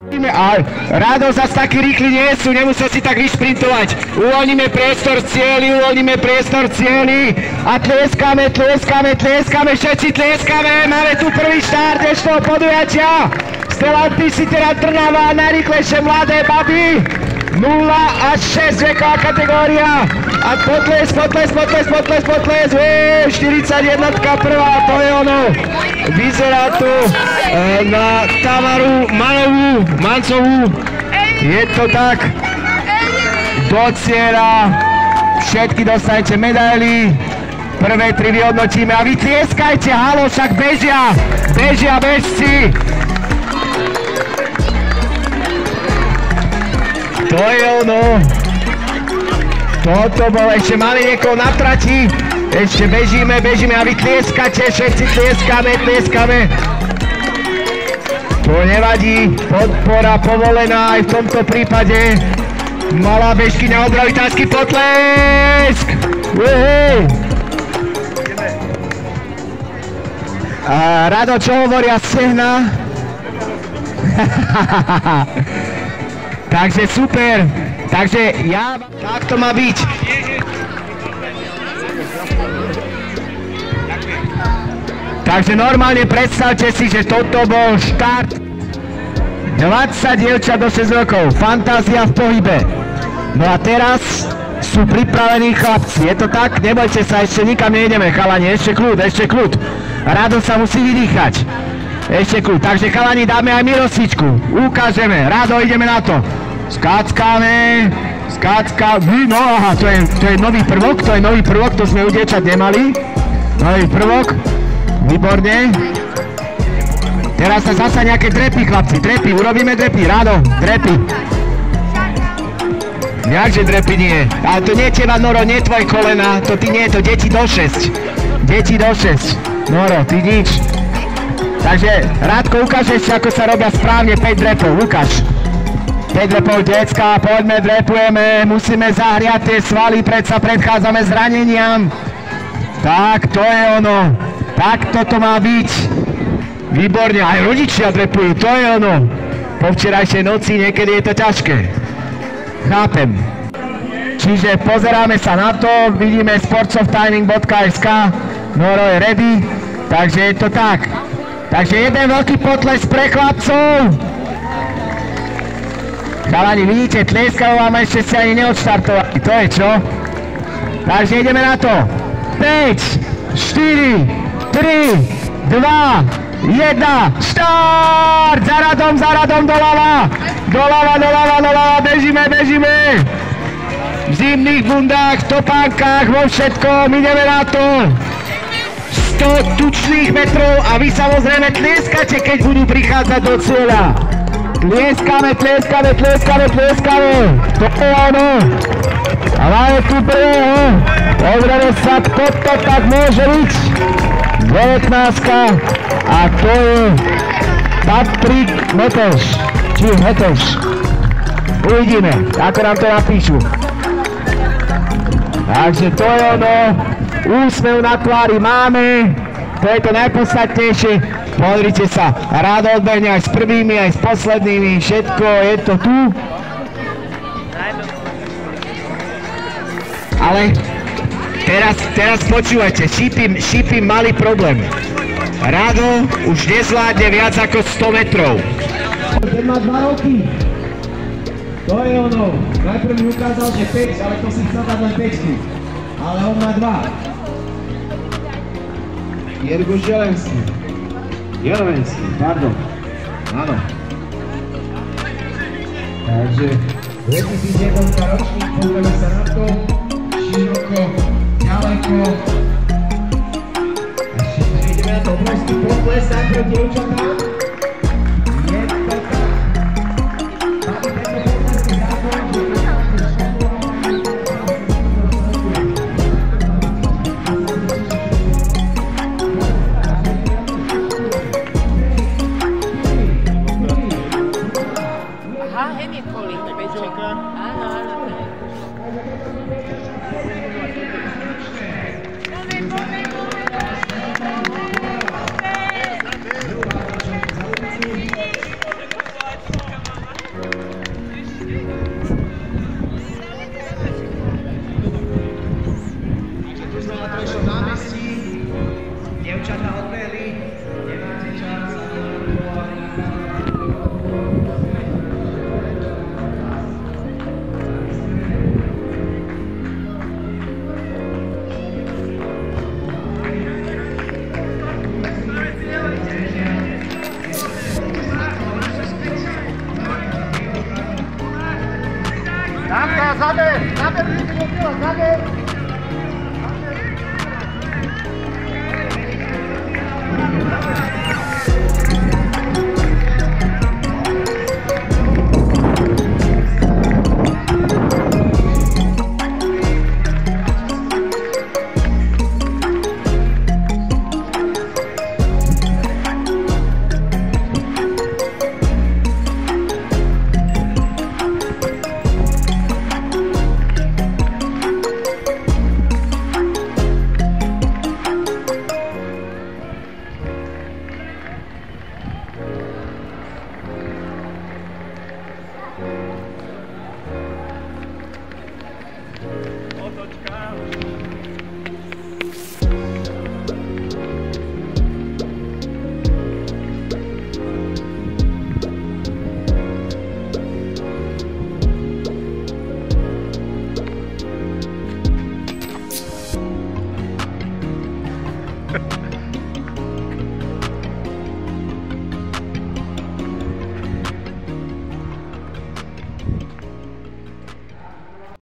A Rado zas taký rýchly nie sú, nemusel si tak vyšprintovať. Uvoľníme priestor cieli a tlieskame, všetci tlieskame. Máme tu prvý štart dnešného podujatia. Stellantis Citroën Trnava, najrýchlejšie mladé baby. 0 až 6 veková kategória. A potles, 41 prvá, to je ono. Vyzerá tu na Tamaru Mancovú. Je to tak. Do cieľa. Všetky dostanete medaily. Prvé 3 vyhodnotíme a vy tlieskajte, halo, však bežia bežci. To je ono. Toto bol, ešte máme niekoho na trati. Ešte bežíme a vy tlieskate, všetci tlieskame. To nevadí, podpora povolená aj v tomto prípade. Malá bežkyňa, obrovitánsky potlesk. A Rado, čo hovoria stehna? Takže super, takže tak to má byť. Takže normálne predstavte si, že toto bol štart 20 dievčat do 6 rokov, fantázia v pohybe. No a teraz sú pripravení chlapci, je to tak? Nebojte sa, ešte nikam nejdeme, chalani, ešte kľud. Rado sa musí vydýchať. Ešte kľud, takže chalani, dáme aj my rozsvičku, ukážeme, Rado, ideme na to. Skáckame, no aha, to je nový prvok, to sme u dievčat nemali. Nový prvok, výborne. Teraz sa zasa nejaké drepy, chlapci, urobíme drepy, Rado, drepy. Jakže drepy nie, ale to nie teba, Noro, nie tvoje kolena, to ty nie, to deti do 6. Noro, ty nič. Takže, Rádko, ukážeš, ako sa robia správne 5 drepov, ukáž. 5 drepov, decka, poďme, drepujeme, musíme zahriať tie svaly, predsa predchádzame zraneniam. Tak, to je ono. Tak toto má byť. Výborne, aj rodičia drepujú, to je ono. Po včerajšej noci niekedy je to ťažké. Chápem. Čiže pozeráme sa na to, vidíme sportsoftiming.sk, Noro je ready, takže je to tak. Takže jeden veľký potles pre chlapcov. Chalani, vidíte, tlieskalo vám, ešte si ani neodštartovali, to je čo? Takže ideme na to. 5, 4, 3, 2, 1, štart! Za radom, doľava, bežíme. V zimných bundách, v topánkach, vo všetkom, ideme na to. 100 tučných metrov a vy samozrejme tlieskate, keď budú prichádzať do cieľa. Tlieskame. To je ono. A máme tu prvého. Pozrieme sa, kto to tak môže byť. 19. A to je Patrik Meteš. Uvidíme, ako nám to napíšu. Takže to je ono. Úsmev na tvári máme. To je to najpodstatnejšie. Pozrite sa, Rado odbehne aj s prvými, aj s poslednými, všetko je to tu. Ale teraz počúvajte, šípim malý problém. Rado už nezvládne viac ako 100 metrov. Ten má 2 roky. To je ono. Najprv mi ukázal, že 5, ale to si chcel dať len 5. Ale on má 2. Jerguš Jelenský, pardon. Áno. Takže 2001 ročník, pozrieme sa na to. Široko, ďaleko. Ešte ideme na to obrovský potles, najprv dievčatá. Je to tak. Máme tento potleský zákon, že záber, záber, záber.